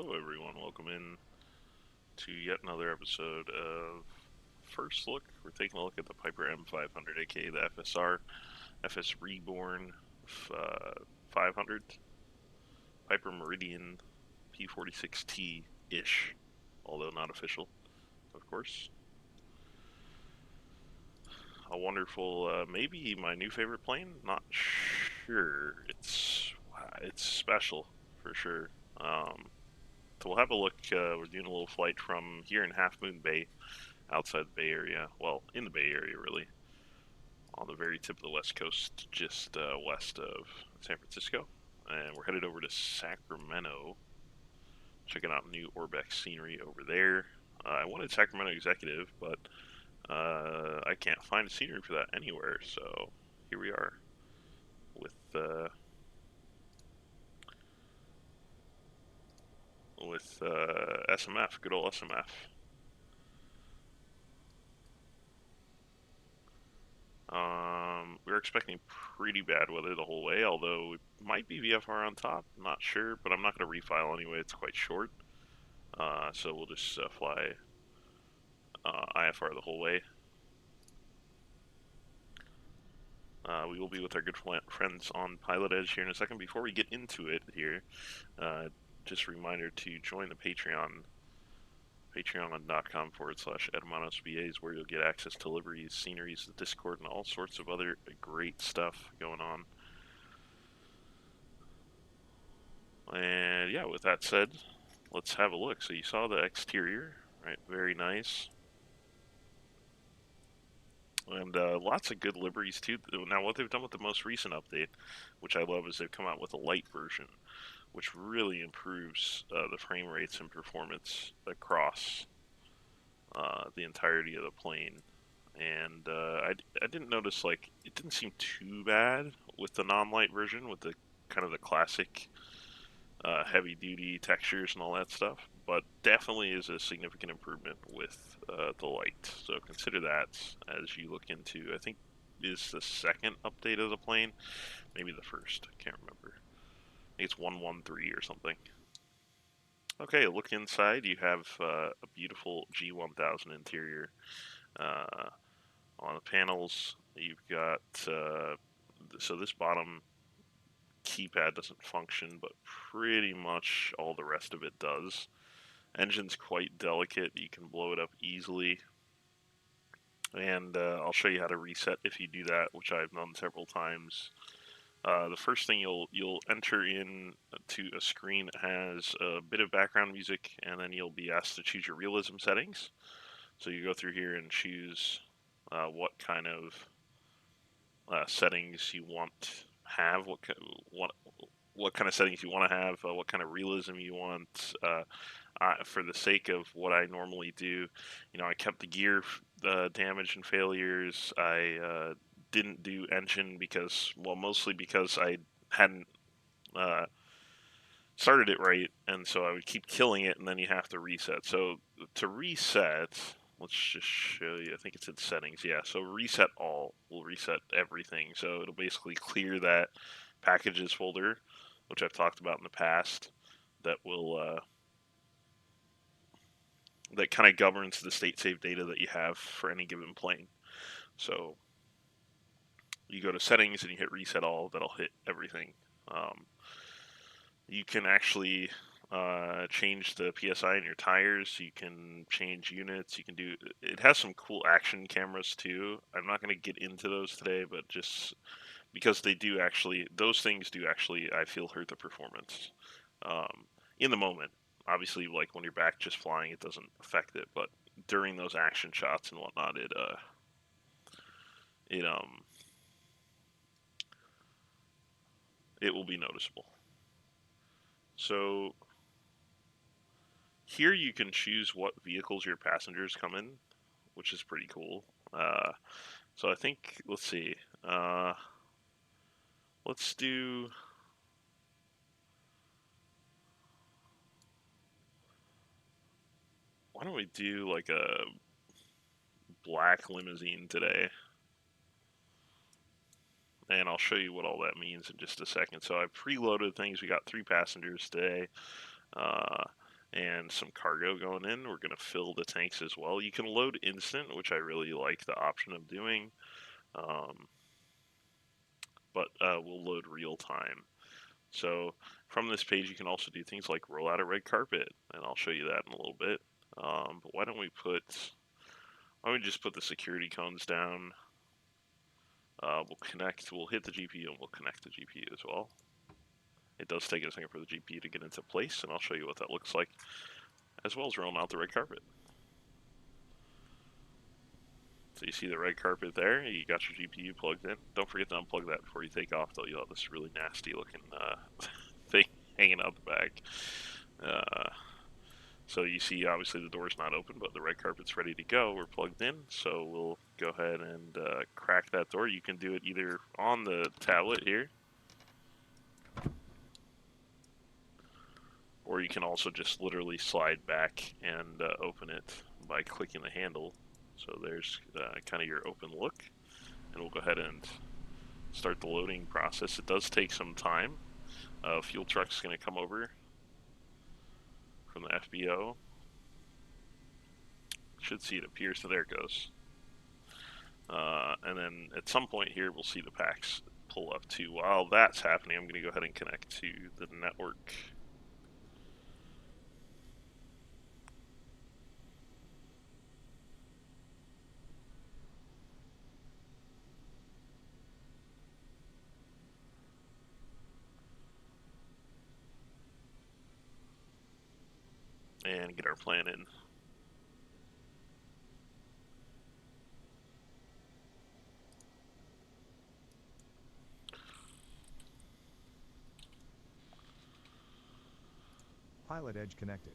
Hello everyone, welcome in to yet another episode of First Look. We're taking a look at the Piper M500, aka the FSReborn 500, Piper Meridian P46T-ish, although not official, of course. A wonderful, maybe my new favorite plane, not sure. It's special, for sure. So we'll have a look. We're doing a little flight from here in Half Moon Bay, outside the Bay Area. Well, in the Bay Area, really, on the very tip of the West Coast, just west of San Francisco. And we're headed over to Sacramento, checking out new ORBX scenery over there. I wanted Sacramento Executive, but I can't find scenery for that anywhere. So here we are with SMF, good old SMF. We were expecting pretty bad weather the whole way, although it might be VFR on top, not sure, but I'm not going to refile anyway, it's quite short. So we'll just fly IFR the whole way. We will be with our good friends on PilotEdge here in a second. Before we get into it here, just a reminder to join the Patreon, patreon.com/EdmanosBAs, where you'll get access to liveries, sceneries, the Discord, and all sorts of other great stuff going on. And yeah, with that said, let's have a look. So you saw the exterior, right? Very nice. And lots of good liveries too. Now what they've done with the most recent update, which I love, is they've come out with a light version, which really improves the frame rates and performance across the entirety of the plane. And I didn't notice, like, it didn't seem too bad with the non-light version, with the kind of the classic heavy duty textures and all that stuff, but definitely is a significant improvement with the light. So consider that as you look into, I think, is the second update of the plane, maybe the first, I can't remember. I think it's 113 or something. Okay, look inside. You have a beautiful G1000 interior. On the panels, you've got, so this bottom keypad doesn't function, but pretty much all the rest of it does. Engine's quite delicate, you can blow it up easily, and I'll show you how to reset if you do that, which I've done several times. The first thing you'll enter in to a screen that has a bit of background music, and then you'll be asked to choose your realism settings. So you go through here and choose what kind of settings you want to have, what kind of settings you want to have, what kind of realism you want. For the sake of what I normally do, I kept the gear damage and failures. I didn't do engine because, well, mostly because I hadn't started it right, and so I would keep killing it, and then you have to reset. So to reset, let's just show you. I think it's in settings. Yeah, so reset all will reset everything. So it'll basically clear that packages folder, which I've talked about in the past, that will that kind of governs the state save data that you have for any given plane. So you go to settings and you hit reset all, that'll hit everything. You can actually change the PSI in your tires. You can change units. You can do. It has some cool action cameras too. I'm not going to get into those today, but just because they do actually, those things do actually, I feel, hurt the performance in the moment. Obviously, like when you're back just flying, it doesn't affect it, but during those action shots and whatnot, it will be noticeable. So here you can choose what vehicles your passengers come in, which is pretty cool. So I think, let's see, let's do, why don't we do like a black limousine today? And I'll show you what all that means in just a second. So I preloaded things. We got 3 passengers today. and some cargo going in. We're going to fill the tanks as well. You can load instant, which I really like the option of doing, but we'll load real time. So from this page, you can also do things like roll out a red carpet, and I'll show you that in a little bit. But why don't we just put the security cones down? We'll hit the GPU and we'll connect the GPU as well. It does take a second for the GPU to get into place, and I'll show you what that looks like, as well as rolling out the red carpet. So you see the red carpet there, you got your GPU plugged in. Don't forget to unplug that before you take off, though. You'll have this really nasty looking thing hanging out the back. So you see, obviously the door's not open, but the red carpet's ready to go. We're plugged in, so we'll go ahead and crack that door. You can do it either on the tablet here, or you can also just literally slide back and open it by clicking the handle. So there's kind of your open look, and we'll go ahead and start the loading process. It does take some time. Fuel truck's going to come over from the FBO. Should see it appear, so there it goes. And then at some point here, we'll see the packs pull up too. While that's happening, I'm going to go ahead and connect to the network. And get our plan in. PilotEdge connected.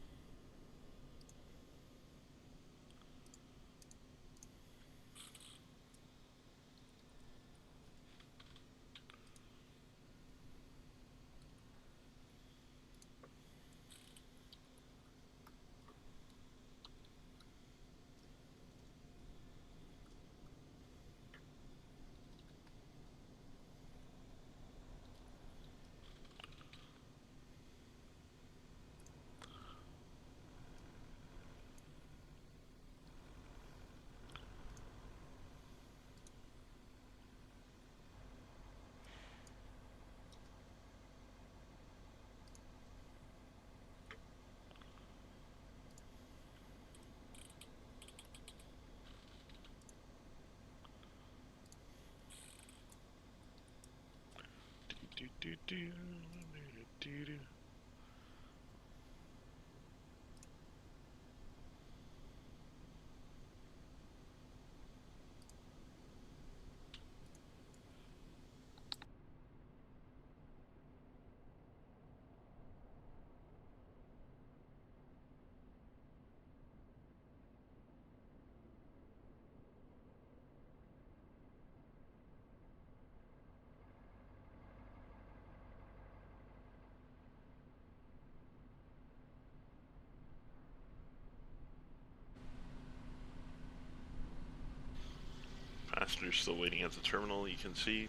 Passengers still waiting at the terminal, you can see.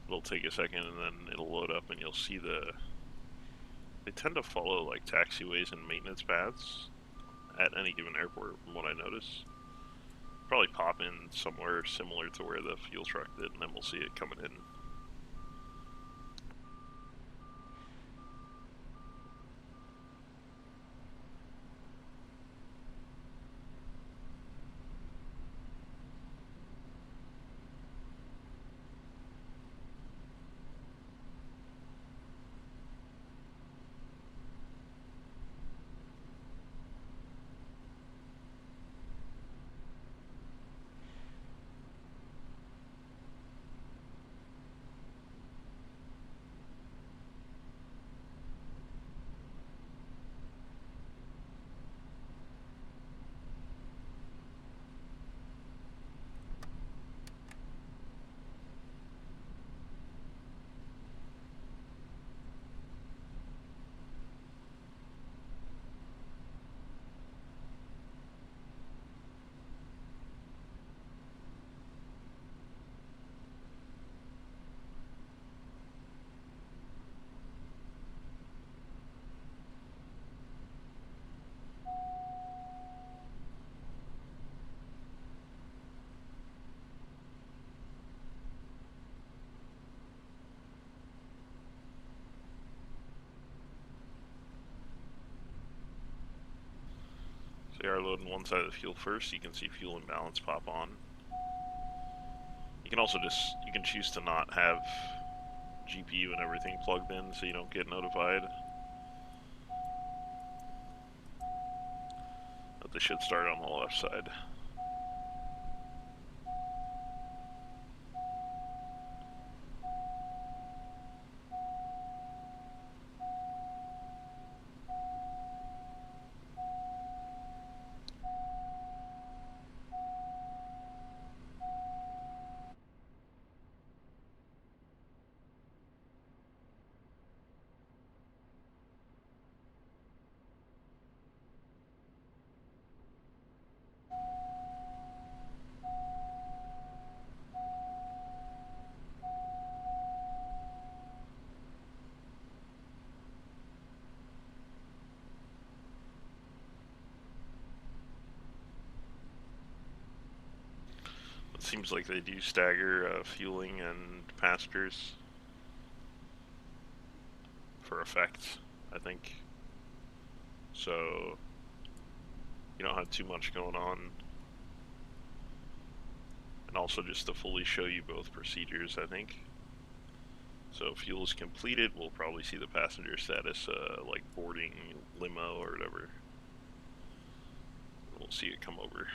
It'll take a second and then it'll load up and you'll see they tend to follow like taxiways and maintenance paths at any given airport from what I notice. Probably pop in somewhere similar to where the fuel truck did, and then we'll see it coming in. We are loading one side of the fuel first. You can see fuel imbalance pop on. You can also you can choose to not have GPU and everything plugged in so you don't get notified. But they should start on the left side. It seems like they do stagger fueling and passengers for effect, I think. So you don't have too much going on. And also just to fully show you both procedures, I think. So if fuel is completed, we'll probably see the passenger status, like boarding limo or whatever. We'll see it come over.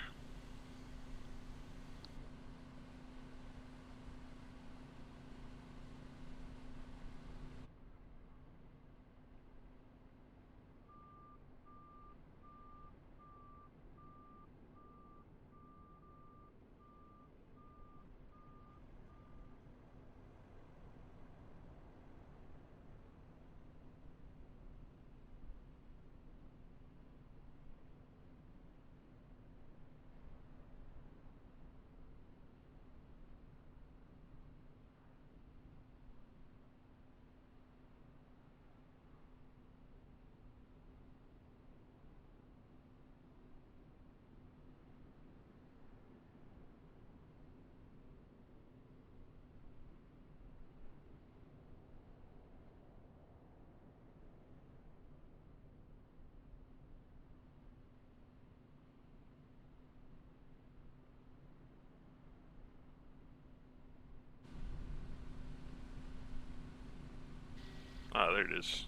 Ah, there it is.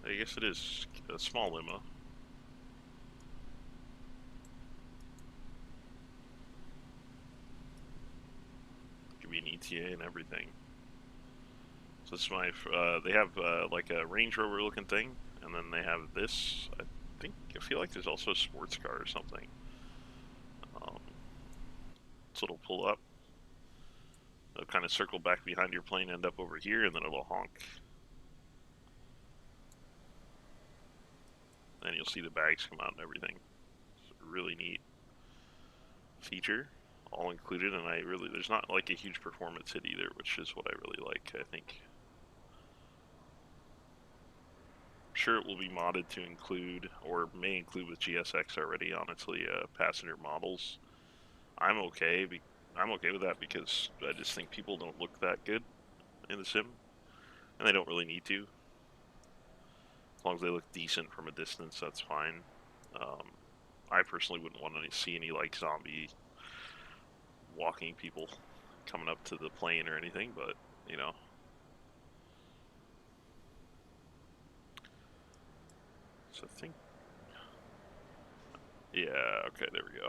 I guess it is a small limo. Could be an ETA and everything. So this is my, they have like a Range Rover looking thing, and then they have this, I feel like there's also a sports car or something. So it'll pull up. It'll kind of circle back behind your plane, end up over here, and then it'll honk. And you'll see the bags come out and everything. It's a really neat feature, all included, and there's not like a huge performance hit either, which is what I really like, I think. I'm sure it will be modded to include, or may include with GSX already, honestly, passenger models. I'm okay with that because I just think people don't look that good in the sim, and they don't really need to. As long as they look decent from a distance, that's fine. I personally wouldn't want to see any like zombie walking people coming up to the plane or anything, but you know. So I think, yeah, okay, there we go.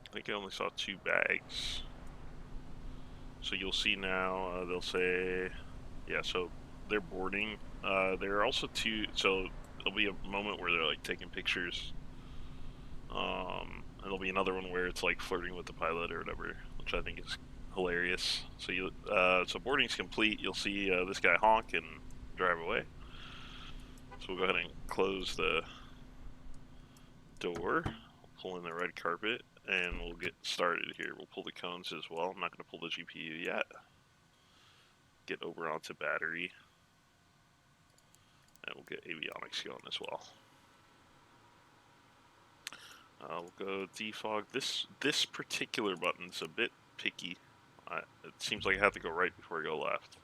I think I only saw 2 bags. So you'll see now, they'll say Yeah, so they're boarding. There are also two, so there'll be a moment where they're like taking pictures. And there'll be another one where it's like flirting with the pilot or whatever, which I think is hilarious. So so boarding's complete. You'll see this guy honk and drive away. So we'll go ahead and close the door, pull in the red carpet, and we'll get started here. We'll pull the cones as well. I'm not going to pull the GPU yet. Get over onto battery, and we'll get avionics going as well. We'll go defog. This particular button's a bit picky. It seems like I have to go right before I go left.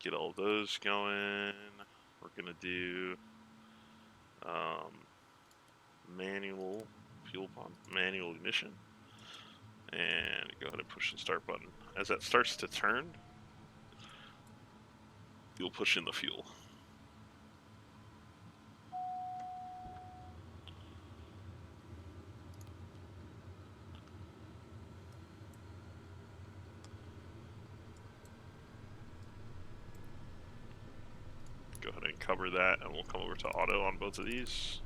Get all those going. We're gonna do manual fuel pump, manual ignition, and go ahead and push the start button. As that starts to turn, you'll push in the fuel. Go ahead and cover that, and we'll come over to auto on both of these.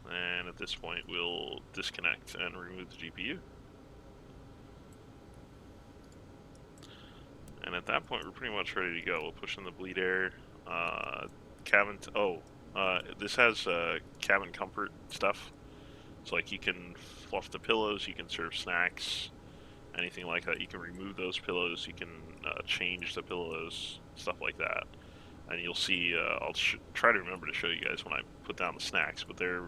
And at this point, we'll disconnect and remove the GPU. And at that point, we're pretty much ready to go. We'll push in the bleed air, cabin. This has cabin comfort stuff. So like you can fluff the pillows, you can serve snacks, anything like that. You can remove those pillows, you can change the pillows, stuff like that. And you'll see, I'll try to remember to show you guys when I put down the snacks, but they're,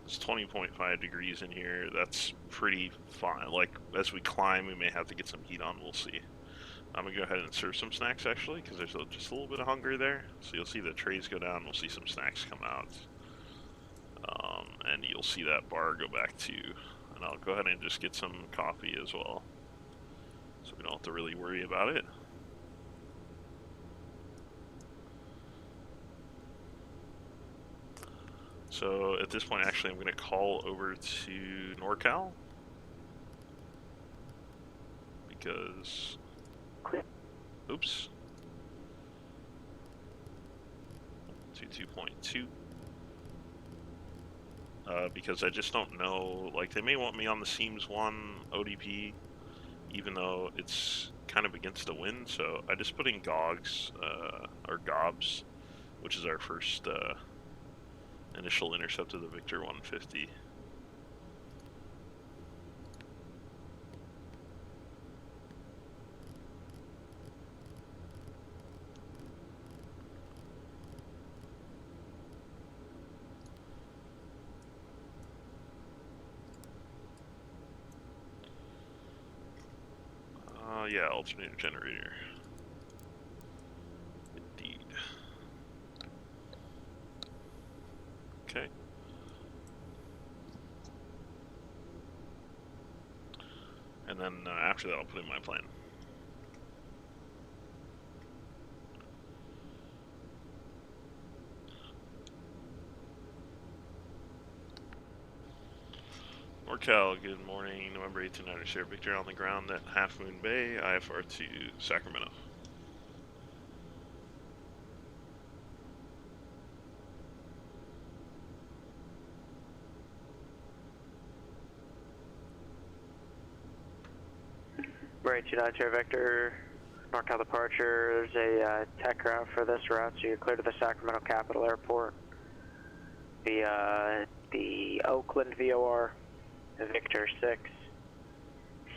it's 20.5 degrees in here. That's pretty fine. Like, as we climb, we may have to get some heat on, we'll see. I'm gonna go ahead and serve some snacks actually, because there's just a little bit of hunger there. So you'll see the trays go down, we'll see some snacks come out. And you'll see that bar go back to, and I'll go ahead and just get some coffee as well, so we don't have to really worry about it. So at this point, actually, I'm going to call over to NorCal, because, oops, to 2.2. Because I just don't know, like, they may want me on the Seams 1 ODP, even though it's kind of against the wind, so I just put in GOGS, or GOBS, which is our first initial intercept of the Victor 150. Yeah, alternator generator. Indeed. Okay. And then after that, I'll put in my plan. NorCal, good morning. November 1800, Sierra Victor on the ground at Half Moon Bay, IFR to Sacramento. Right, United Sierra Victor, NorCal departure. There's a tech route for this route, so you're clear to the Sacramento Capital Airport via the Oakland VOR, Victor 6,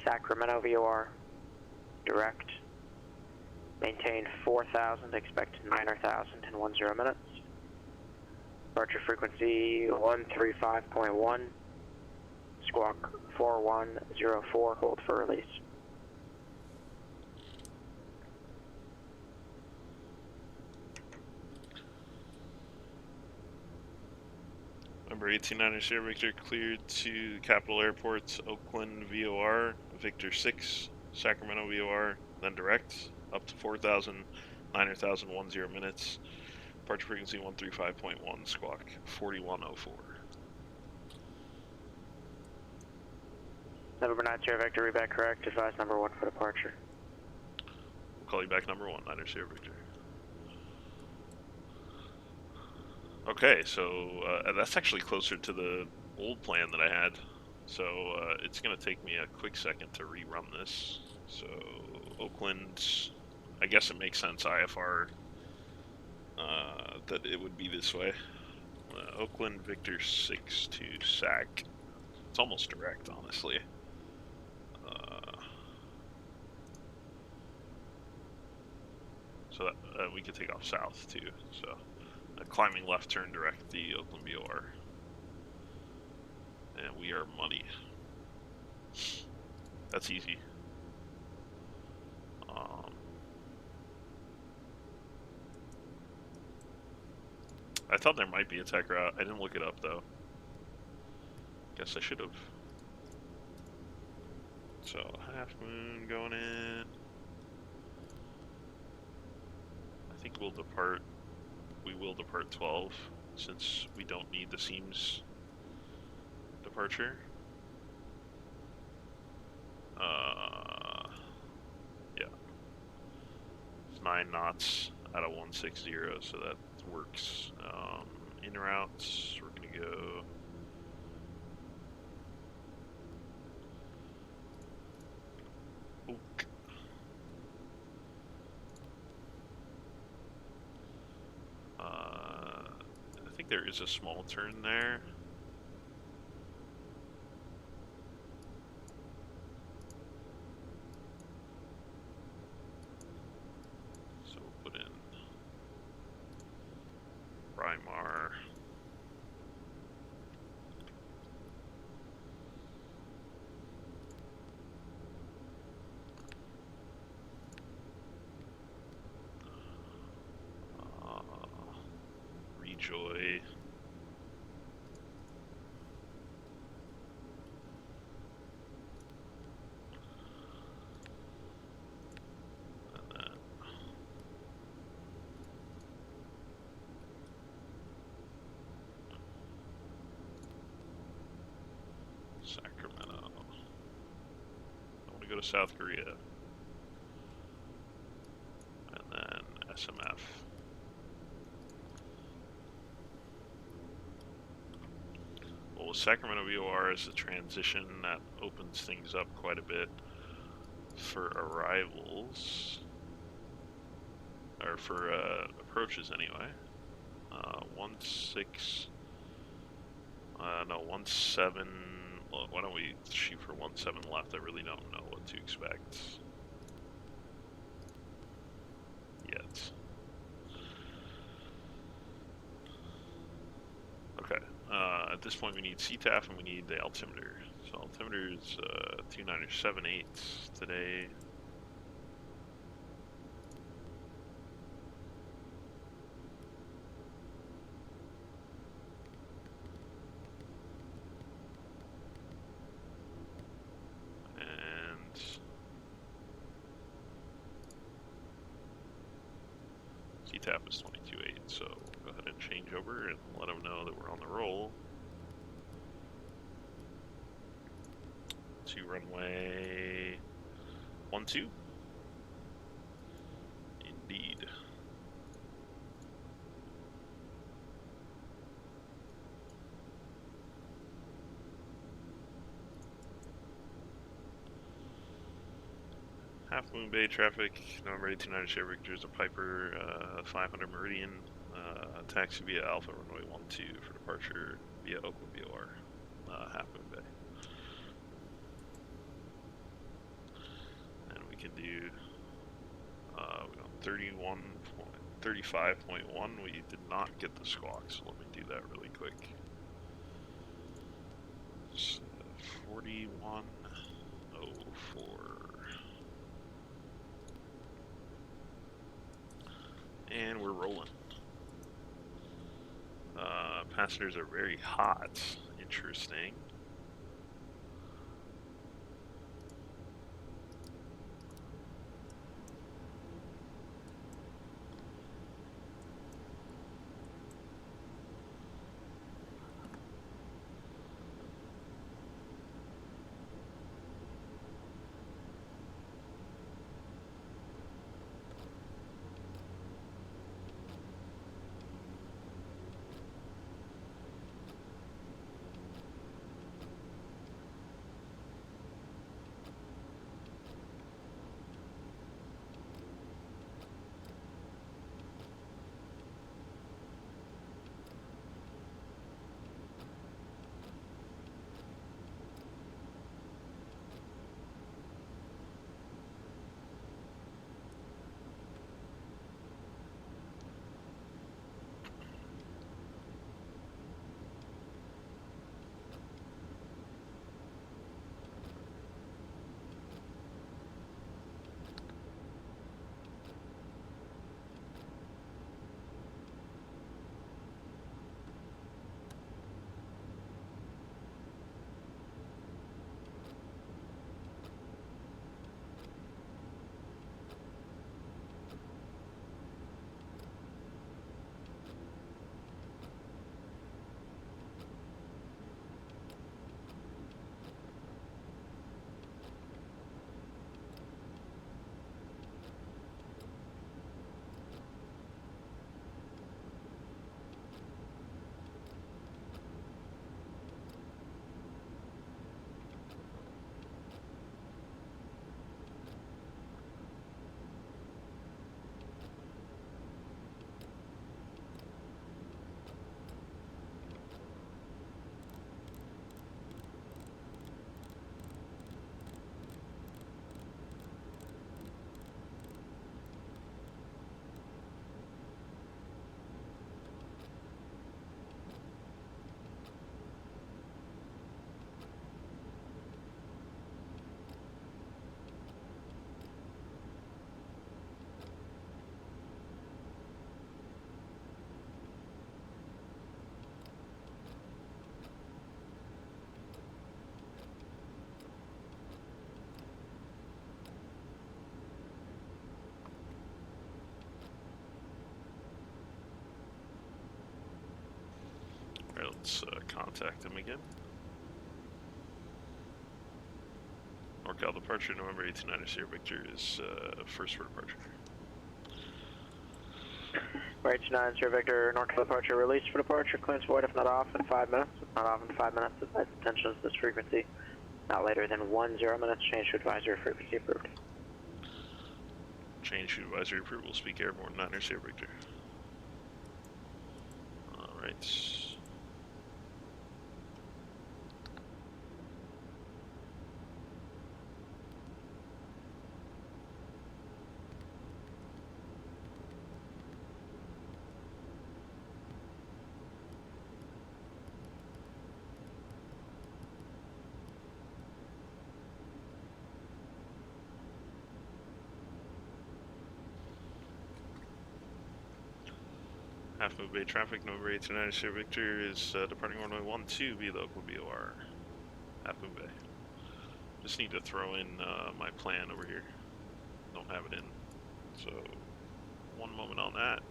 Sacramento VOR, direct. Maintain 4,000, expect 9,000 in 10 minutes. Departure frequency 135.1, squawk 4104, hold for release. Number 1890 Sierra Victor cleared to Capital Airports, Oakland VOR, Victor 6, Sacramento VOR, then direct, up to 4,000, 9,000, 10 minutes. Departure frequency 135.1, squawk 4104. November 9 Sierra Victor, read correct, advise number 1 for departure. We'll call you back number 1, 9 Sierra Victor. Okay, so that's actually closer to the old plan that I had. So it's going to take me a quick second to rerun this. So Oakland, I guess it makes sense, IFR, that it would be this way. Oakland Victor 6 to SAC. It's almost direct, honestly. So that, we could take off south too. So climbing left turn direct the Oakland BOR. And we are money. That's easy. I thought there might be a tech route. I didn't look it up though. Guess I should have. So half moon going in. I think we'll depart. We will depart 12 since we don't need the seams departure. Yeah. It's 9 knots out of 160, so that works. In routes, we're gonna go. Oak. I think there is a small turn there. So we'll put in Primar. Rejoy. Sacramento. I want to go to South Korea. And then SMF. Well, with Sacramento VOR as a transition, that opens things up quite a bit for arrivals. Or for approaches anyway. 17. Well, why don't we shoot for 17 left? I really don't know what to expect yet. Okay. At this point, we need CTAF and we need the altimeter. So altimeter is 2978 today. TAP is 22.8, so go ahead and change over and let them know that we're on the roll. To runway 12. Indeed. Half Moon Bay traffic, November 1890 Sierra Victor is a Piper 500 Meridian, taxi via Alpha runway 12 for departure via Oakland BOR, Half Moon Bay. And we can do, we got 35.1, we did not get the squawk, so let me do that really quick. It's 4104. And we're rolling. Passengers are very hot. Interesting. Let's contact him again. NorCal departure, November 1890 Sierra Victor is first for departure. Right, 9 Sierra Victor, NorCal departure, release for departure, clearance void if not off in 5 minutes. If not off in 5 minutes, advise attention to this frequency. Not later than 10 minutes, change to advisory frequency approved. Change to advisory approved, we'll speak airborne, 9 Sierra Victor. Alright. Half Moon Bay traffic, November 1890 Sierra Victor is departing runway 12 via local BOR. Half Moon Bay. Just need to throw in my plan over here. Don't have it in. So, one moment on that.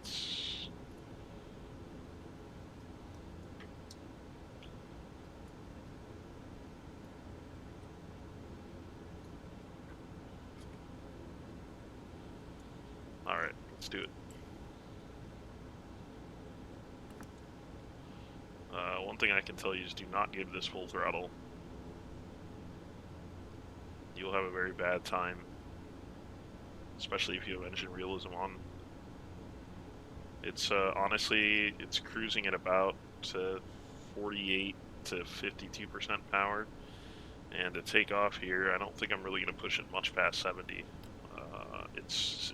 Alright, let's do it. One thing I can tell you is do not give this full throttle. You'll have a very bad time, especially if you have engine realism on. It's honestly, it's cruising at about 48 to 52% power, and to take off here, I don't think I'm really going to push it much past 70. It's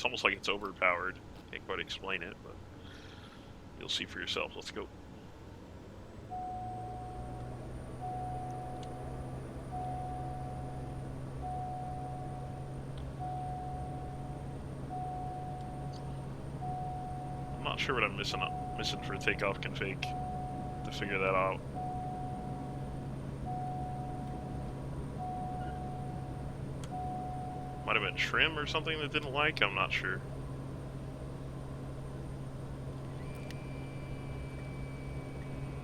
almost like it's overpowered. Can't quite explain it, but you'll see for yourself. Let's go. I'm not sure what I'm missing for takeoff config to figure that out. Might have been trim or something that didn't like, I'm not sure.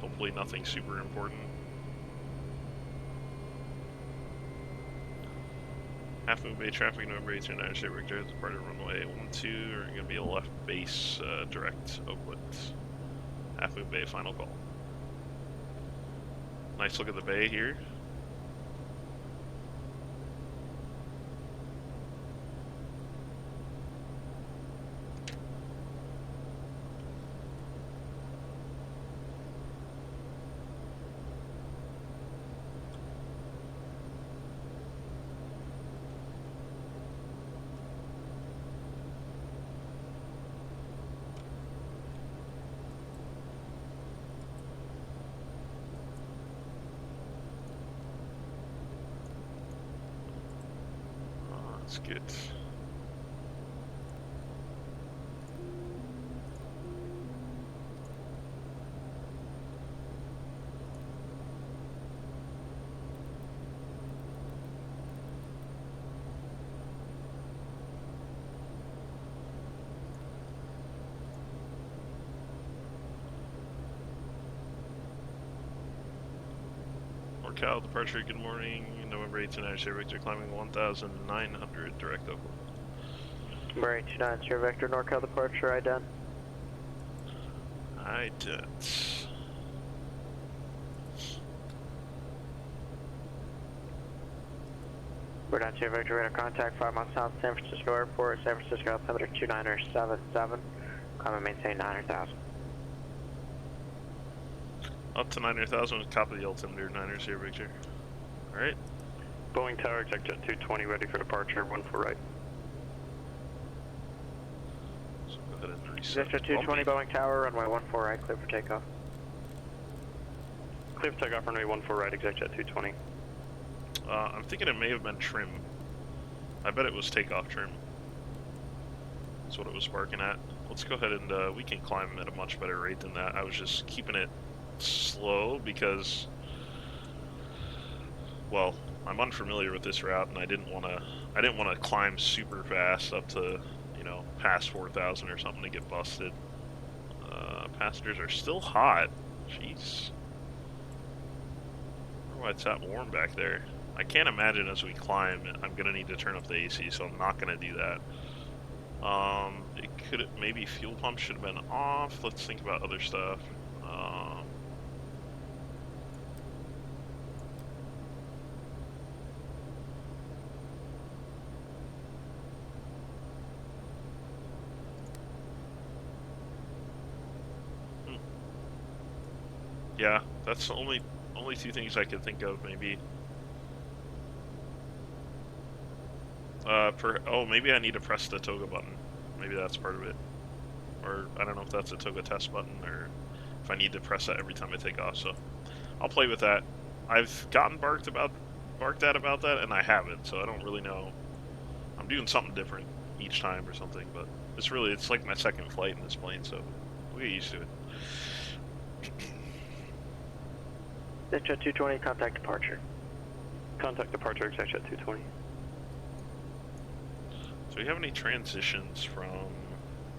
Hopefully nothing super important. Half Moon Bay traffic, November 1890 Sierra Victor, departure runway 12, are going to be a left base direct Oakland. Half Moon Bay, final call. Nice look at the bay here. That's good. NorCal departure, good morning. November 1890 Sierra Victor, climbing 1,900, direct Oakland. Number 829 Sierra Victor, NorCal departure, ident. Ident. We're down Sierra Victor, radar contact 5 miles south, San Francisco Airport, San Francisco altimeter 2977, climb and maintain 900,000. Up to 900,000, copy the altimeter, 9er Sierra Victor. Alright. Boeing Tower, exec jet 220, ready for departure, 14 right. So go ahead and reset. Exec jet 220, Boeing Tower, runway 14 right, clear for takeoff. Clear for takeoff, runway 14 right, exec jet 220. I'm thinking it may have been trim. I bet it was takeoff trim. That's what it was sparking at. Let's go ahead and we can climb at a much better rate than that. I was just keeping it slow because, well, I'm unfamiliar with this route and I didn't want to climb super fast up to, you know, past 4,000 or something to get busted. Passengers are still hot. Jeez. I wonder why it's that warm back there. I can't imagine as we climb, I'm gonna need to turn up the AC, so I'm not gonna do that. It could, maybe fuel pump should have been off. Let's think about other stuff. Yeah, that's the only two things I could think of, maybe. Oh, maybe I need to press the toga button. Maybe that's part of it. Or, I don't know if that's a toga test button, or if I need to press that every time I take off, so I'll play with that. I've gotten barked at about that, and I haven't, so I don't really know. I'm doing something different each time or something, but it's like my second flight in this plane, so we'll get used to it. ExecJet 220, contact departure. Contact departure, ExecJet 220. Do we have any transitions from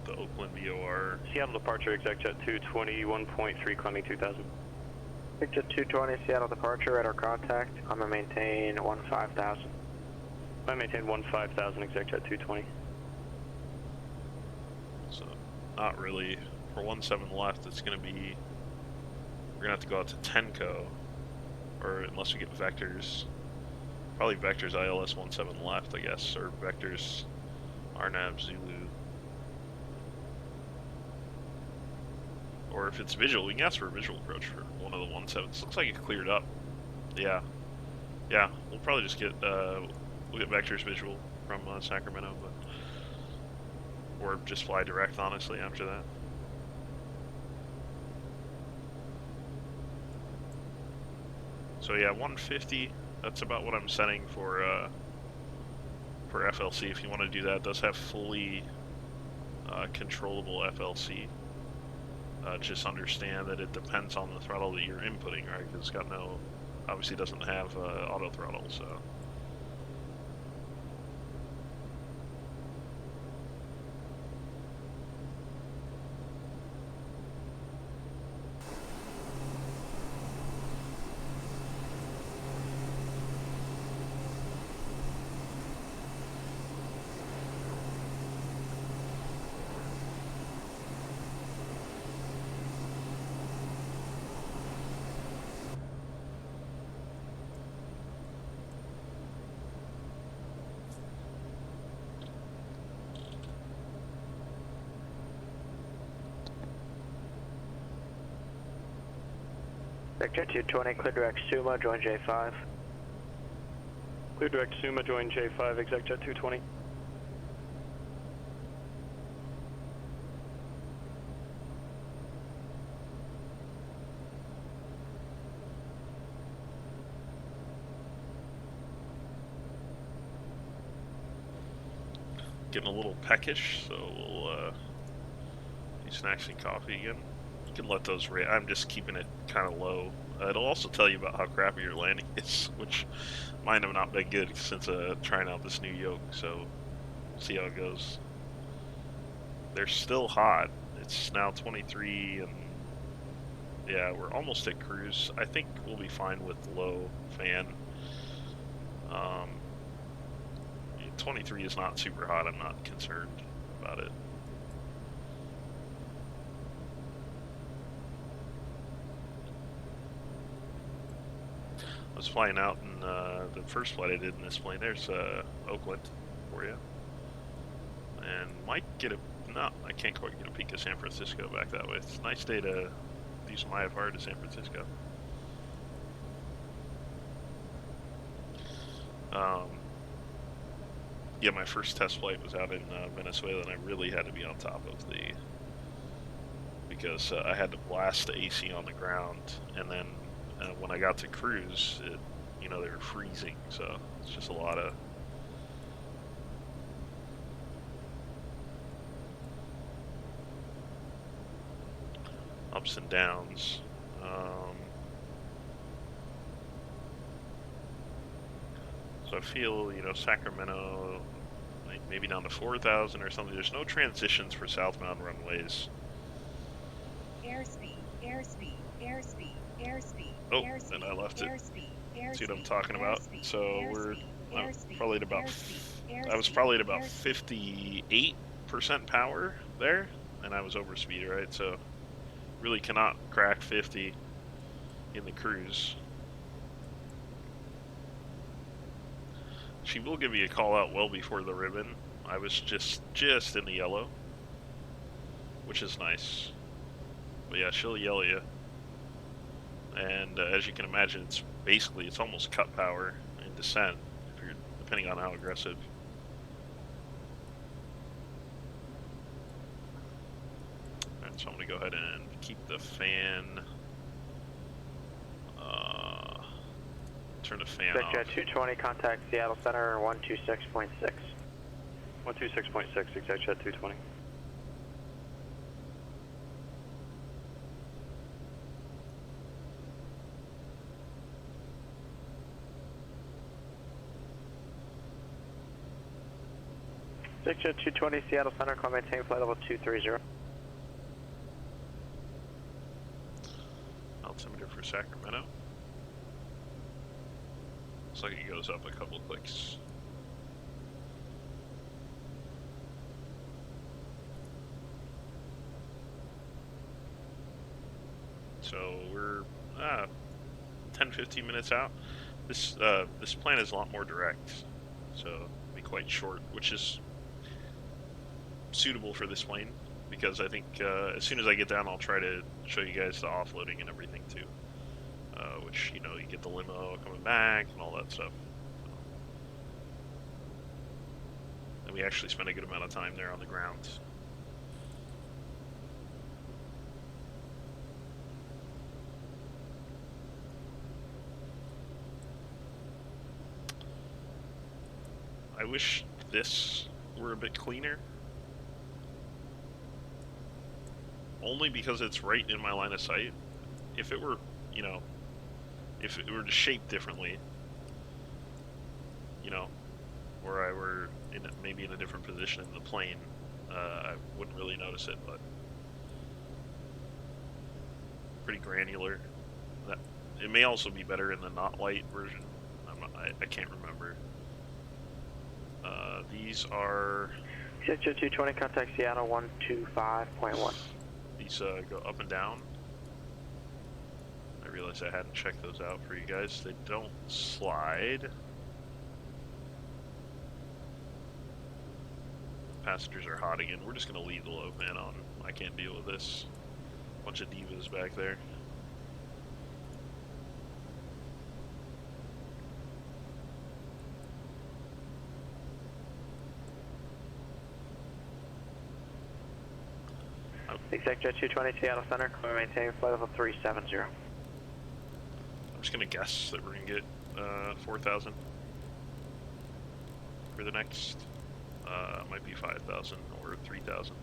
the Oakland VOR? Seattle departure, ExecJet 220, 1.3, climbing 2000. ExecJet 220, Seattle departure, radar contact. I'm going to maintain 15,000. I maintain 15,000, ExecJet 220. So, not really. For 17 left, it's going to be... We're going to have to go out to Tenco, or unless we get Vectors. Probably Vectors ILS 17 left, I guess, or Vectors RNAV Zulu. Or if it's visual, we can ask for a visual approach for one of the 17s. Looks like it cleared up. Yeah. Yeah, we'll probably just get, we'll get Vectors visual from Sacramento, but... Or just fly direct, honestly, after that. So yeah, 150, that's about what I'm setting for FLC. If you want to do that, it does have fully controllable FLC. Just understand that it depends on the throttle that you're inputting, right? Because it's got no, obviously doesn't have auto throttle, so. ExecJet 220, clear direct Suma, join J5. Clear direct Suma, join J5, ExecJet 220. Getting a little peckish, so we'll do snacks and coffee again. You can let those I'm just keeping it kind of low. It'll also tell you about how crappy your landing is, which mine have not been good since trying out this new yoke, so we'll see how it goes. They're still hot. It's now 23, and yeah, we're almost at cruise. I think we'll be fine with low fan. 23 is not super hot. I'm not concerned about it. I was flying out in the first flight I did in this plane. There's Oakland for you. And might get a... No, I can't quite get a peek of San Francisco back that way. It's a nice day to do some IFR to San Francisco. Yeah, my first test flight was out in Venezuela, and I really had to be on top of the... Because I had to blast the AC on the ground, and then when I got to cruise, they were freezing, so it's just a lot of... ups and downs. So I feel, Sacramento, like maybe down to 4,000 or something. There's no transitions for southbound runways. Airspeed, airspeed, airspeed, Oh, airspeed, and I left it. airspeed, See what I'm airspeed, talking about? airspeed, So we're airspeed, probably at about, airspeed, I was probably at about airspeed. 58% power there, and I was over speed, right? So really cannot crack 50 in the cruise. She will give me a call out well before the ribbon. I was just in the yellow, which is nice. But yeah, she'll yell at you. And as you can imagine, it's almost cut power in descent, if you're, depending on how aggressive. Alright, so I'm going to go ahead and keep the fan, turn the fan off. Jet 220, contact Seattle Center 126.6. 126.6, exact jet 220. Jet 220, Seattle Center, call maintain flight level 230. Altimeter for Sacramento. Looks like it goes up a couple clicks. So we're 10-15 minutes out. This plan is a lot more direct, so it'll be quite short, which is suitable for this plane, because I think as soon as I get down, I'll try to show you guys the offloading and everything too, which, you know, you get the limo coming back and all that stuff. And we actually spent a good amount of time there on the ground. I wish this were a bit cleaner. Only because it's right in my line of sight. If it were, you know, if it were shaped differently, you know, or I were maybe in a different position in the plane, I wouldn't really notice it, but pretty granular. That it may also be better in the not light version. I can't remember. These are... Jet 220, contact Seattle 125.1. These go up and down. I realized I hadn't checked those out for you guys. They don't slide. Passengers are hot again. We're just going to leave the low fan on. I can't deal with this. Bunch of divas back there. Exact Jet 220, Seattle Center, clear maintaining flight level 370. I'm just going to guess that we're going to get 4,000 for the next. Might be 5,000 or 3,000.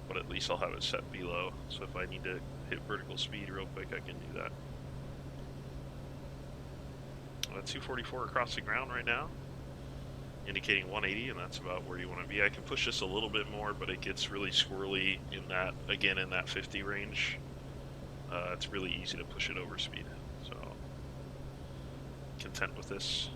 But at least I'll have it set below, so if I need to hit vertical speed real quick, I can do that. 244 across the ground right now, indicating 180, and that's about where you want to be. I can push this a little bit more, but it gets really squirrely in that, again, in that 50 range. It's really easy to push it over speed, so content with this.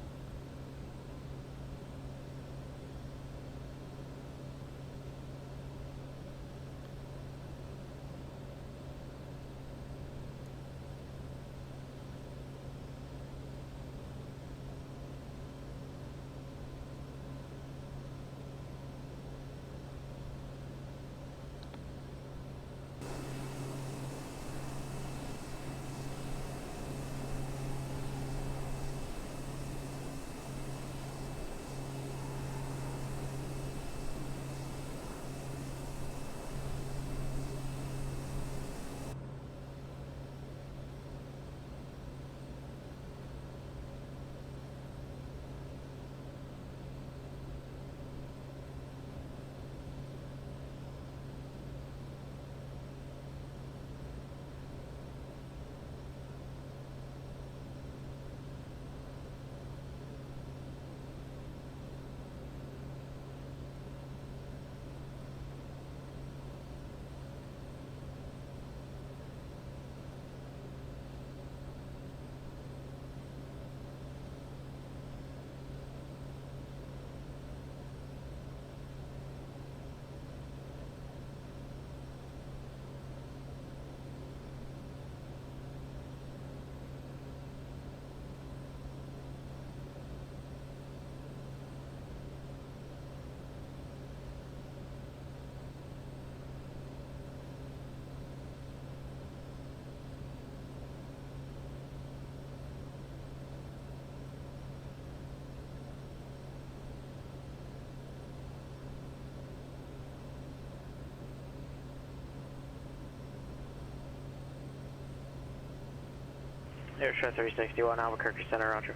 Airshow 361, Albuquerque Center, roger.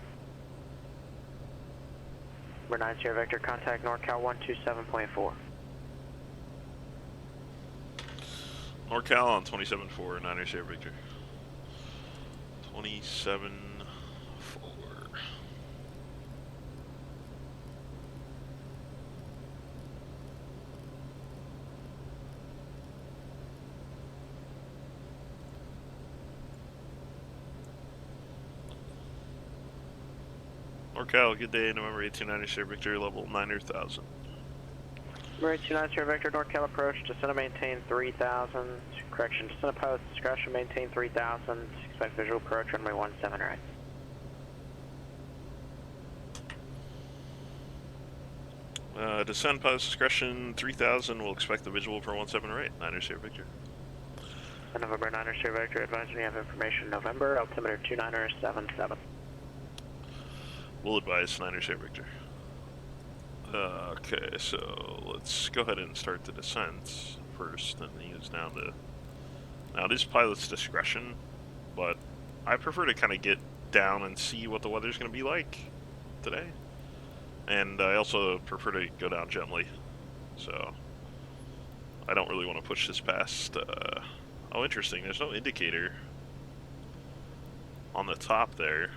Number 9 Sierra Vector, contact NorCal 127.4. NorCal on 27-4, 9 Sierra Victor. 27-4. NorCal, good day, November 1890 Sierra Victor, level 9,000. Number 829 Sierra Vector, NorCal approach, descend and maintain 3,000. Correction, descend and pilot discretion, maintain 3,000. Expect visual approach, runway 17 right. Descend pilot discretion 3,000. We'll expect the visual for 17 right. 9 Sierra Victor. November 9 Sierra Vector, advising you have information November, altimeter 2977. We'll advise 9 Sierra Victor. Okay, so let's go ahead and start the descent first and use down the... Now it is pilot's discretion, but I prefer to kind of get down and see what the weather's going to be like today. And I also prefer to go down gently, so I don't really want to push this past... Oh, interesting, there's no indicator on the top there.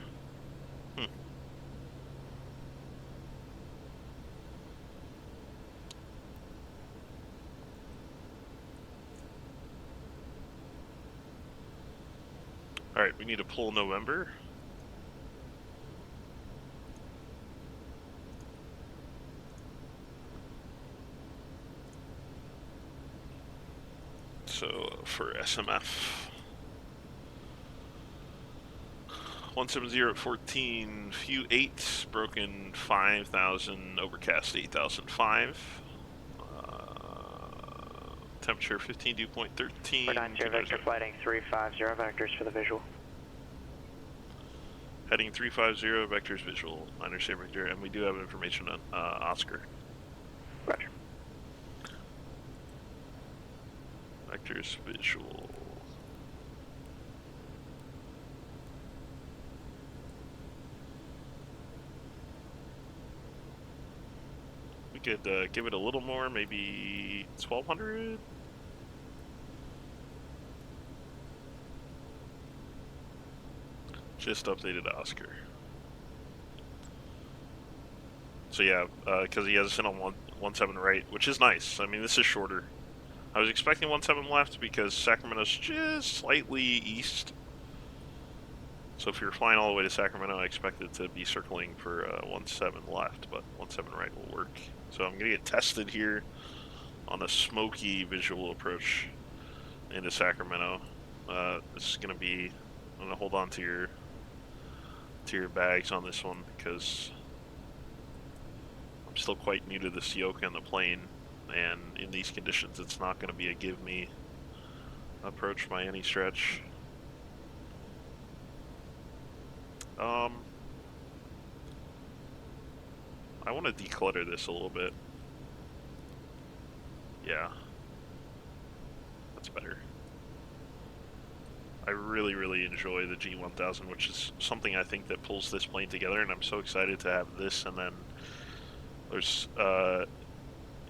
Alright, we need to pull November. So, for SMF. 170 at 14, few 8, broken 5,000, overcast 8,005. Temperature 15 dew point 13. 9 Sierra Vector, flighting 350 vectors for the visual. Heading 350, vectors visual, 9 Sierra Victor, and we do have information on Oscar. Roger. Vectors visual. We could give it a little more, maybe 1,200? Just updated Oscar. So yeah, because he has us in on 17 right, which is nice. I mean, this is shorter. I was expecting 17 left because Sacramento's just slightly east. So if you're flying all the way to Sacramento, I expect it to be circling for 17 left, but 17 right will work. So I'm going to get tested here on a smoky visual approach into Sacramento. This is going to be... I'm going to hold on to your bags on this one because I'm still quite new to the Sioka and the plane, and in these conditions it's not going to be a give me approach by any stretch. I want to declutter this a little bit. Yeah, that's better. I really, really enjoy the G1000, which is something I think that pulls this plane together, and I'm so excited to have this. And then there's,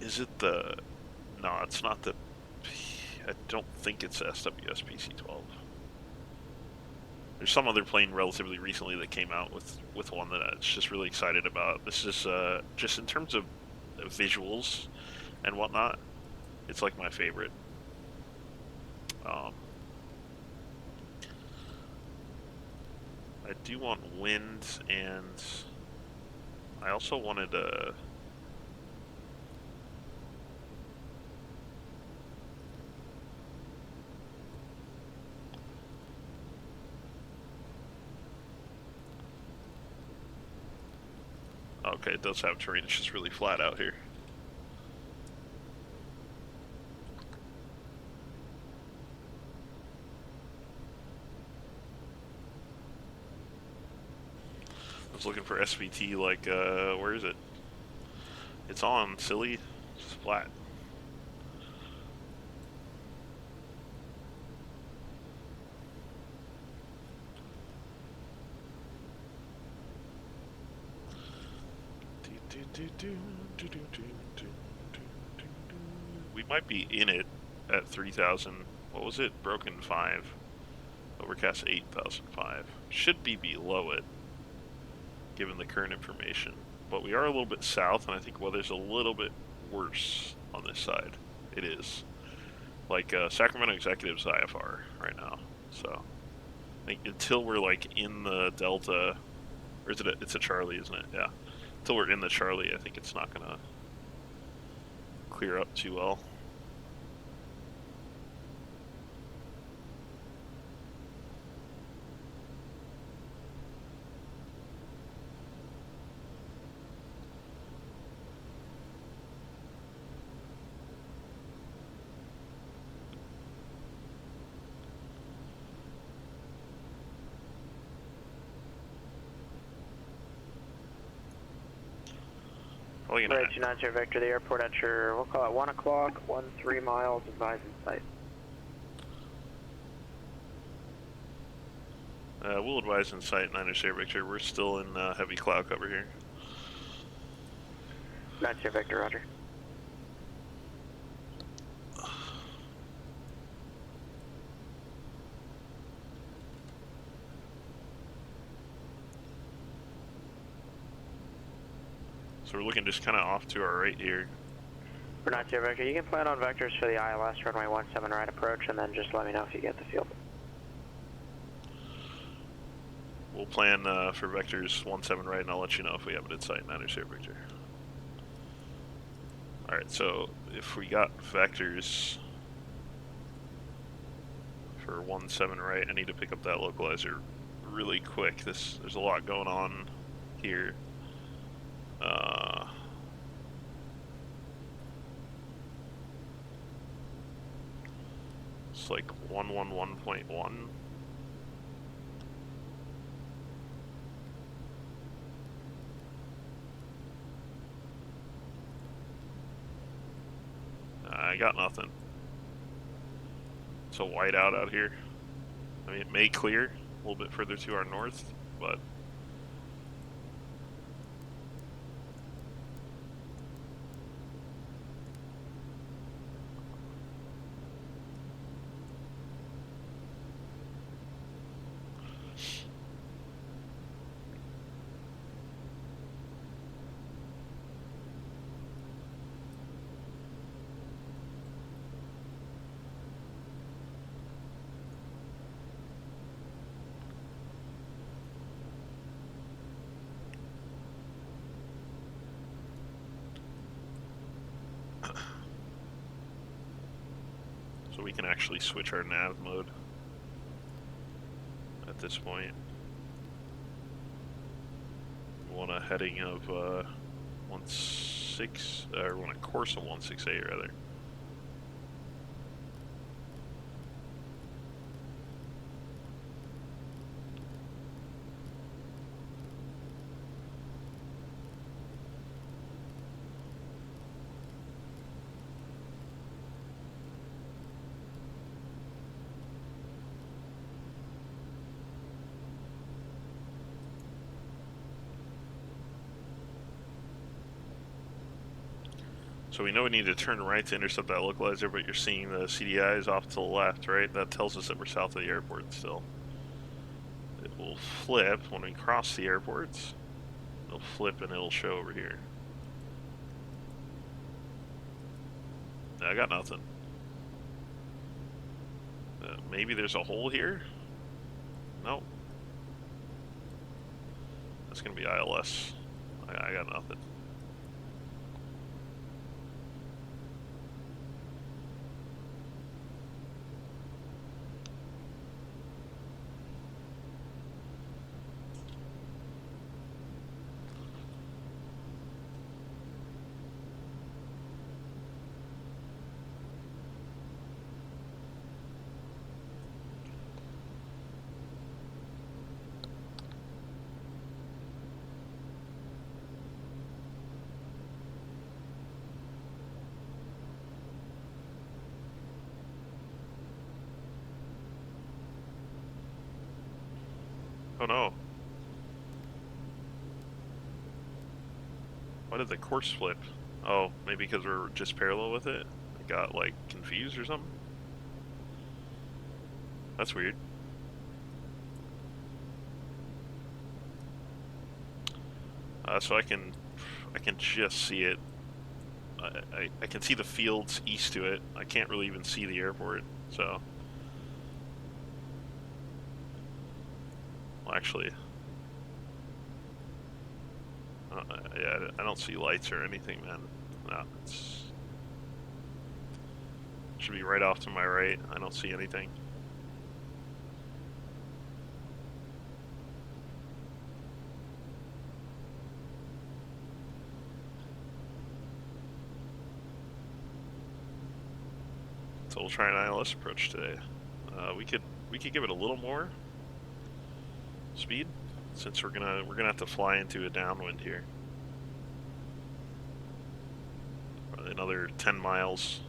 is it the, no, it's not the, I don't think it's the SWS PC-12. There's some other plane relatively recently that came out with one that I was just really excited about. This is, just in terms of visuals and whatnot, it's like my favorite. I do want wind, and I also wanted a... Okay, it does have terrain, it's just really flat out here. I was looking for SVT, like, where is it? It's on, silly. It's flat. We might be in it at 3,000. What was it? Broken 5. Overcast 8,005. Should be below it, given the current information. But we are a little bit south, and I think weather's a little bit worse on this side. It is. Like, Sacramento Executive's IFR right now. So, I think until we're, like, in the Delta, or is it it's a Charlie, isn't it? Yeah. Until we're in the Charlie, I think it's not going to clear up too well. Probably gonna. Right, 290 Victor, the airport at your, we'll call it 1 o'clock, 13 miles, advise in sight. We'll advise in sight, 90 Victor. We're still in heavy cloud cover here. 90 Victor, roger. So we're looking just kind of off to our right here. For 90 Victor, you can plan on vectors for the ILS runway 17 right approach, and then just let me know if you get the field. We'll plan for vectors 17 right, and I'll let you know if we have it in sight, 90 Victor. Alright, so if we got vectors for 17 right, I need to pick up that localizer really quick. There's a lot going on here. It's like 111.1. I got nothing. It's a whiteout out here. I mean, it may clear a little bit further to our north, but so we can actually switch our nav mode at this point. We want a heading of 16, or we want a course of 168 rather. So we know we need to turn right to intercept that localizer, but you're seeing the CDIs off to the left, right? That tells us that we're south of the airport still. It will flip when we cross the airports. It'll flip and it'll show over here. I got nothing. Maybe there's a hole here? Nope. That's gonna be ILS. I got nothing. Oh no. Why did the course flip? Oh, maybe because we're just parallel with it? It got, like, confused or something? That's weird. So I can just see it. I can see the fields east to it. I can't really even see the airport, so. Well, actually, yeah, I don't see lights or anything, man. No, it's should be right off to my right. I don't see anything. So we'll try an ILS approach today. We could give it a little more speed, since we're gonna have to fly into a downwind here. Probably another 10 miles.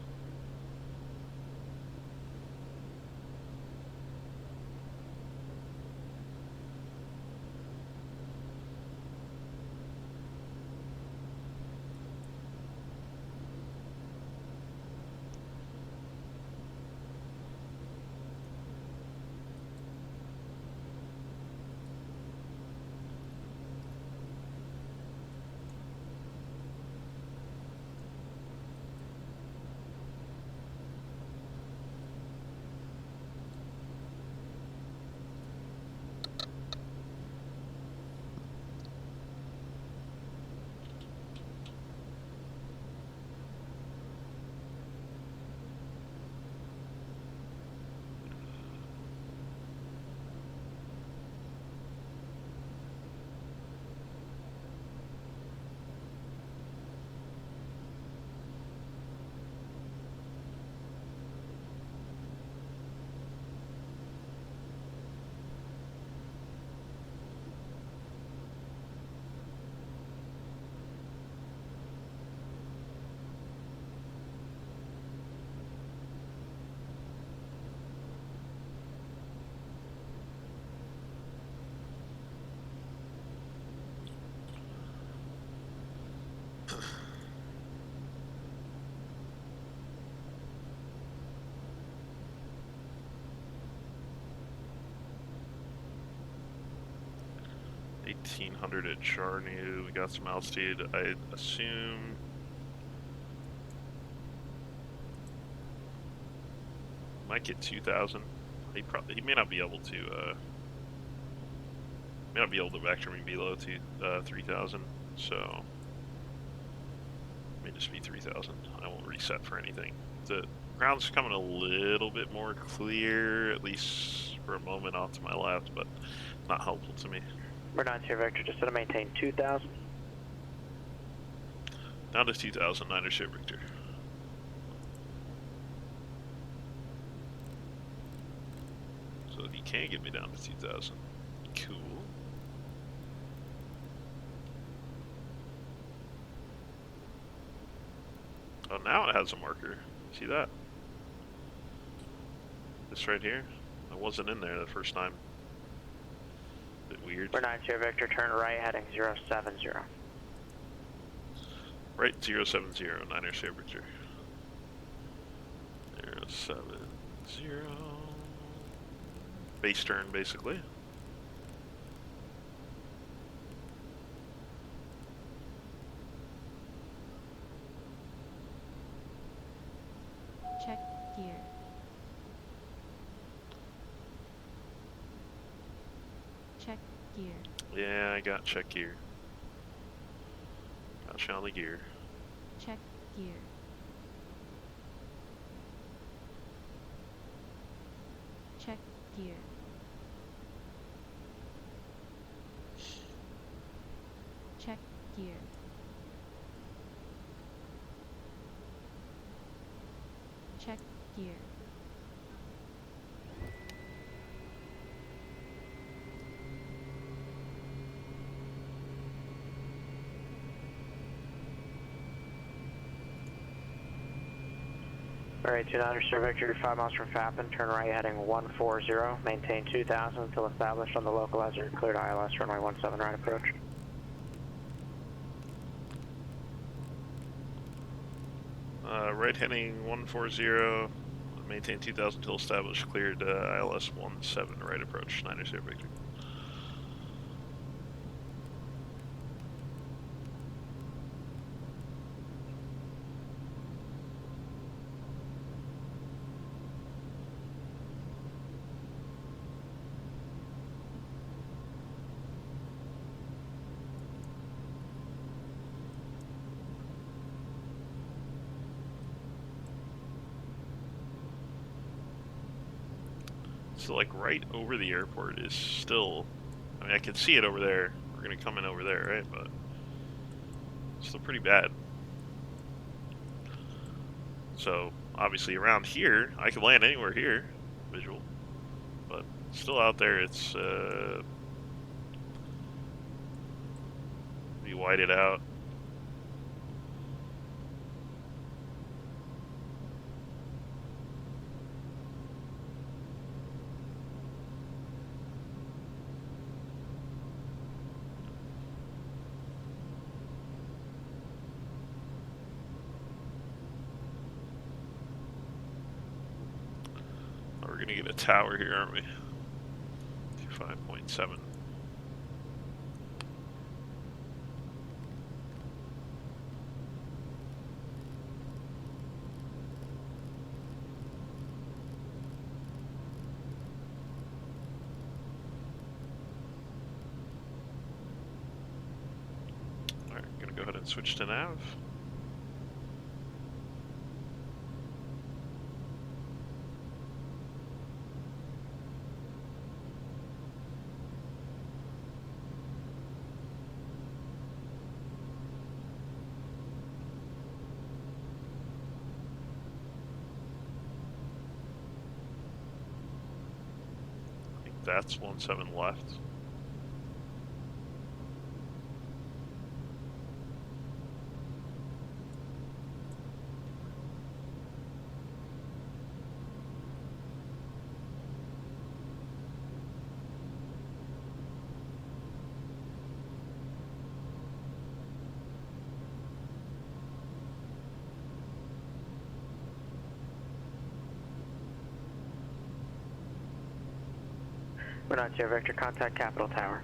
$1,800 at Charnu. We got some altitude. I assume might get 2,000. He may not be able to vector me below 3,000. So may just be 3,000. I won't reset for anything. The ground's coming a little bit more clear, at least for a moment off to my left, but not helpful to me. We're not here, Vector. Just to maintain 2,000. Down to 2,000, 9er ship Victor. So he can get me down to 2,000. Cool. Oh, now it has a marker. See that? This right here? I wasn't in there the first time. Bit weird. We're 9 here, Victor. Turn right, heading 070. Right, 070, 9er ship Victor. 070. Base turn, basically. Check gear. Check gear. Yeah, I got check gear. Got you on the gear. Check gear. Check gear. Check gear. Check gear. Alright, 29er, Sir Victor, 5 miles from Fappin, turn right heading 140, maintain 2,000 until established on the localizer, cleared ILS, runway 17 right approach. Right heading 140. Maintain 2000 till established. Cleared ILS 17 right approach. 9-0 Victor. So like right over the airport is still, I mean I can see it over there. We're gonna come in over there, right? But it's still pretty bad. So obviously around here, I can land anywhere here, visual. But still out there, it's be whited out. We're gonna get a tower here, aren't we? 5.7. Alright, gonna go ahead and switch to nav. That's 17 left. We're not Sierra Victor, contact Capital Tower.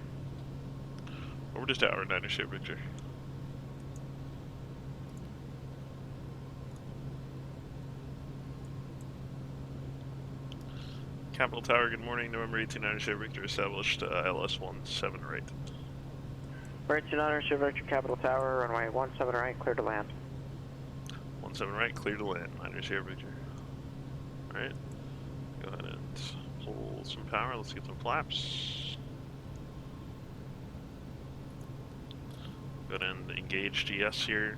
Over to tower, 9-0 Victor. Capital Tower, good morning. November 18, 9-0 Victor, established ILS 17 right. Right to 9-0 Victor, Capital Tower, runway 17 right, clear to land. 17 right, clear to land. 9-0 Victor. Alright. Go ahead and pull some power. Let's get some flaps. Go ahead and engage GS here.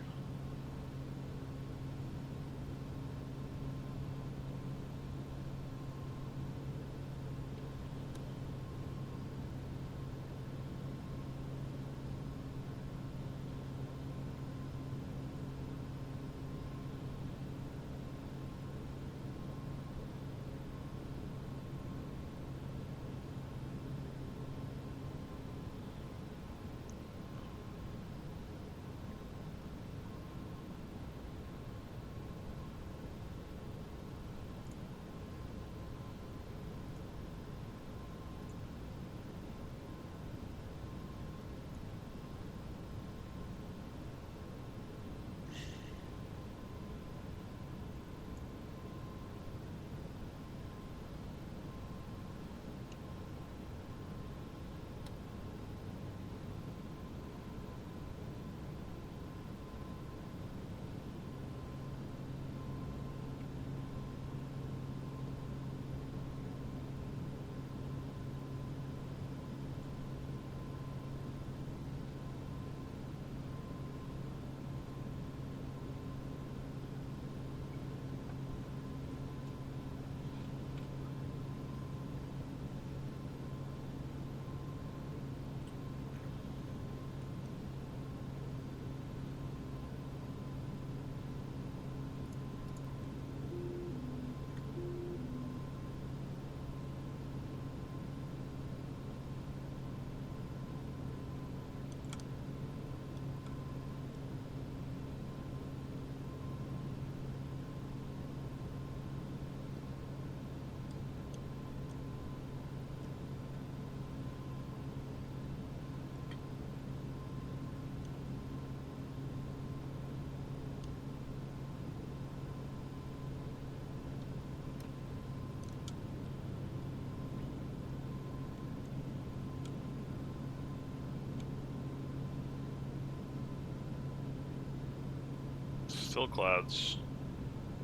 fill clouds.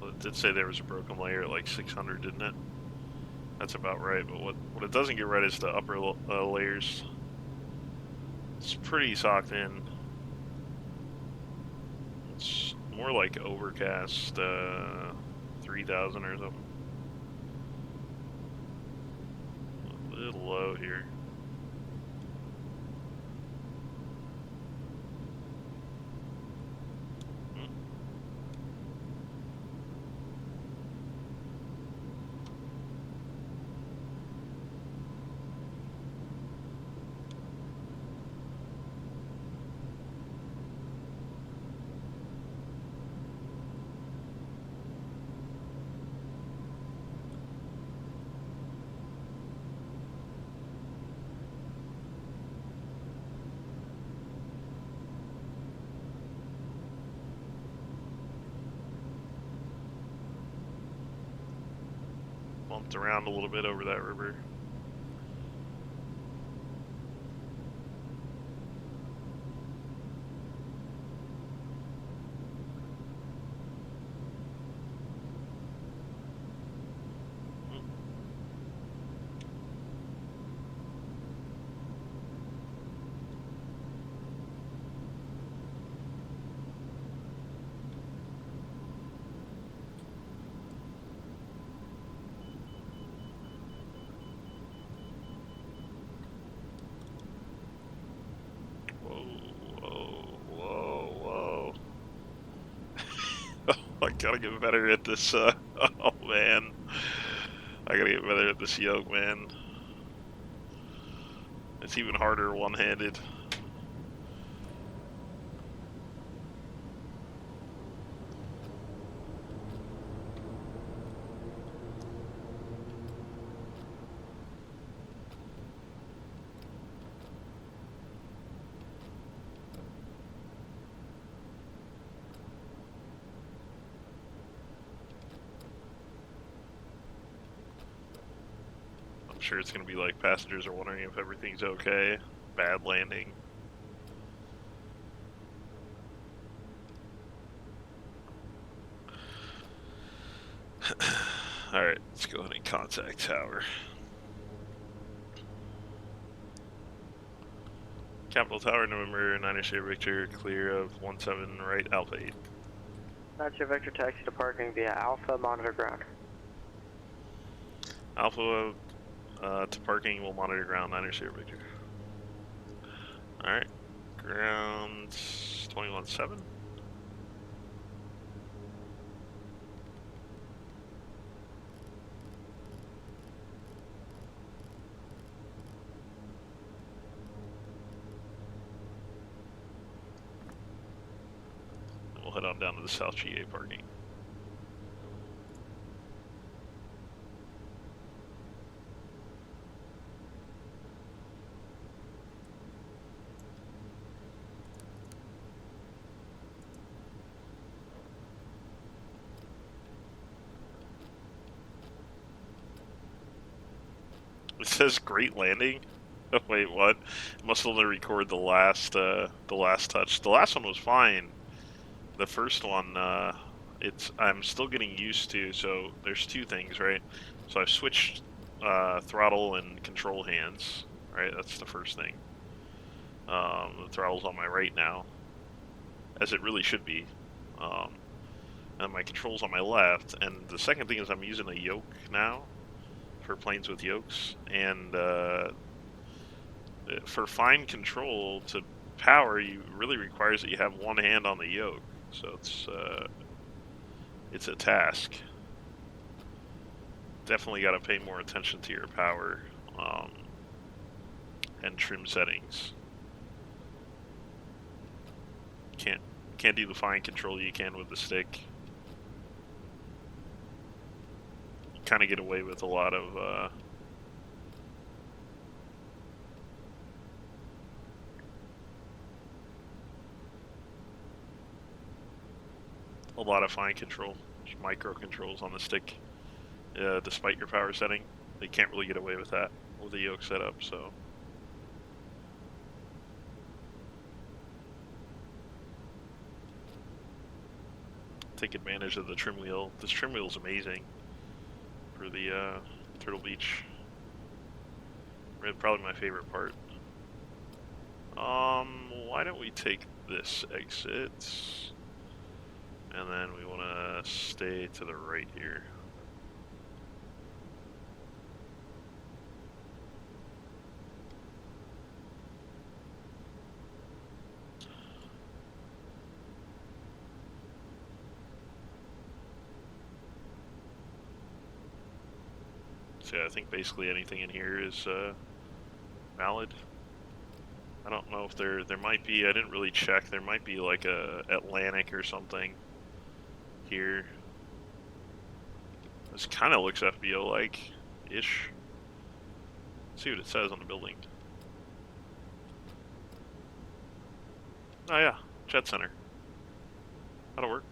Well, it did say there was a broken layer at like 600, didn't it? That's about right, but what it doesn't get right is the upper layers. It's pretty socked in. It's more like overcast 3000 or something. A little low here. Bumped around a little bit over that river. I gotta get better at this, oh man. I gotta get better at this yoke, man. It's even harder one-handed. Sure, it's gonna be like passengers are wondering if everything's okay. Bad landing. Alright, let's go ahead and contact tower. Capital Tower, November 9 Sierra Victor, clear of 17 right, Alpha 8. 9 Sierra Victor, taxi to parking via Alpha, monitor ground. Alpha to parking, we'll monitor ground, 9 Sierra Victor. Alright, ground 21-7. We'll head on down to the South GA parking. It says great landing. Oh wait, what? It must only record the last touch. The last one was fine. The first one, I'm still getting used to. So there's two things, right? So I've switched throttle and control hands. Right, that's the first thing. The throttle's on my right now, as it really should be. And my control's on my left. And the second thing is I'm using a yoke now. For planes with yokes, and for fine control to power, you really requires that you have one hand on the yoke. So it's a task. Definitely got to pay more attention to your power and trim settings. Can't do the fine control you can with the stick. Kind of get away with a lot of fine control, just micro controls on the stick. Despite your power setting, they can't really get away with that with the yoke setup. So take advantage of the trim wheel. This trim wheel is amazing for the Turtle Beach. Probably my favorite part. Why don't we take this exit, and then we want to stay to the right here. So yeah, I think basically anything in here is valid. I don't know if there might be, I didn't really check, there might be like a Atlantic or something here. This kind of looks FBO-like-ish. See what it says on the building. Oh yeah, Jet Center. That'll work.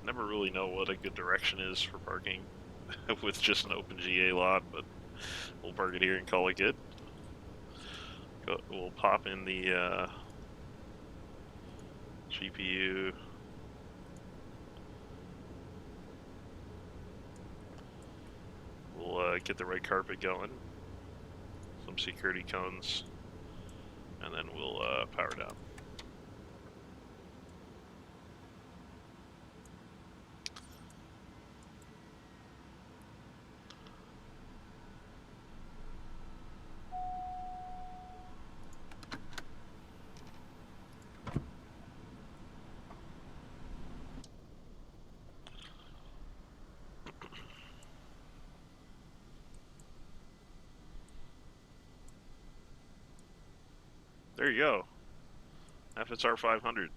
Never really know what a good direction is for parking with just an open GA lot, but we'll park it here and call it good. We'll pop in the GPU. We'll get the red carpet going, some security cones, and then we'll power down. There you go. FSR500.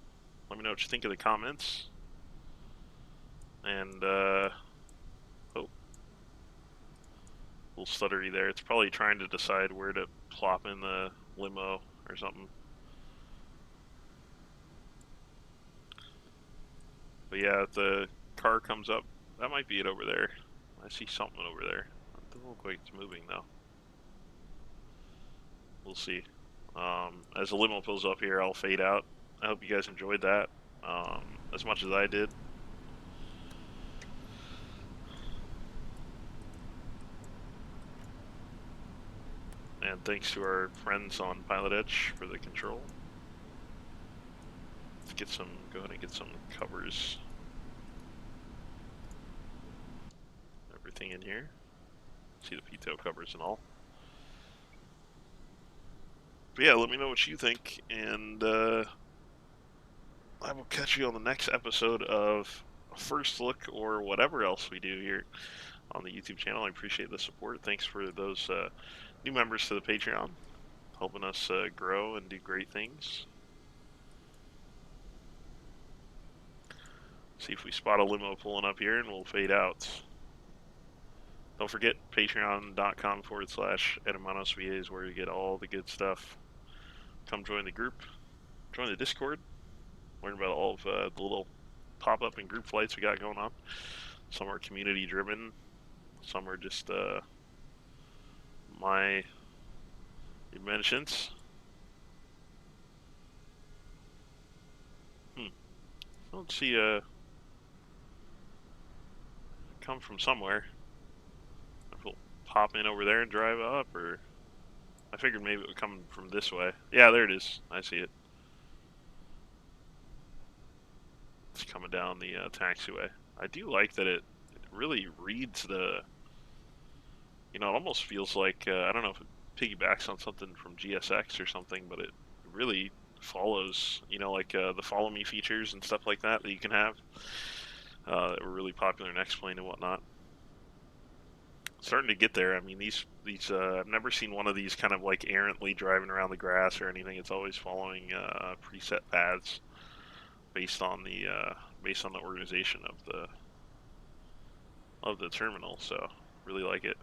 Let me know what you think of the comments. And, oh. A little stuttery there. It's probably trying to decide where to plop in the limo or something. But yeah, if the car comes up, that might be it over there. I see something over there. It doesn't look like it's moving though. We'll see. As the limo pulls up here, I'll fade out. I hope you guys enjoyed that as much as I did. And thanks to our friends on PilotEdge for the control. Let's go ahead and get some covers. Everything in here. See the P-tail covers and all. But yeah, let me know what you think, and I will catch you on the next episode of First Look or whatever else we do here on the YouTube channel. I appreciate the support. Thanks for those new members to the Patreon, helping us grow and do great things. See if we spot a limo pulling up here, and we'll fade out. Don't forget, patreon.com/hermanosva is where you get all the good stuff. Come join the group, join the Discord, learn about all of the little pop-up and group flights we got going on. Some are community-driven, some are just my inventions. I don't see come from somewhere. If we'll pop in over there and drive up, or I figured maybe it would come from this way. Yeah, there it is. I see it. It's coming down the taxiway. I do like that it really reads the, it almost feels like, I don't know if it piggybacks on something from GSX or something, but it really follows, like the follow me features and stuff like that you can have that were really popular in X-Plane and whatnot. Starting to get there. I mean, these I've never seen one of these kind of like errantly driving around the grass or anything. It's always following preset paths based on the organization of the terminal. So really like it.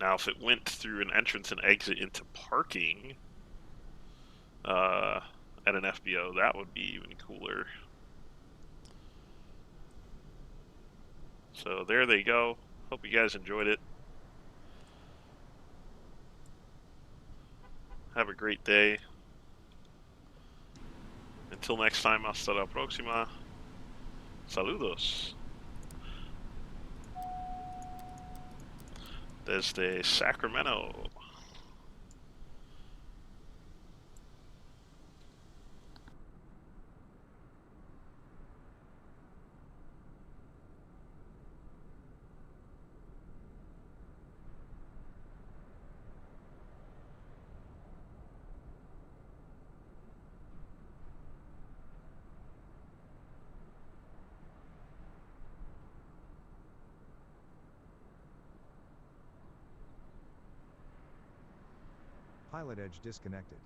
Now, if it went through an entrance and exit into parking at an FBO, that would be even cooler. So there they go. Hope you guys enjoyed it. Have a great day. Until next time, hasta la próxima. Saludos. Desde Sacramento. PilotEdge disconnected.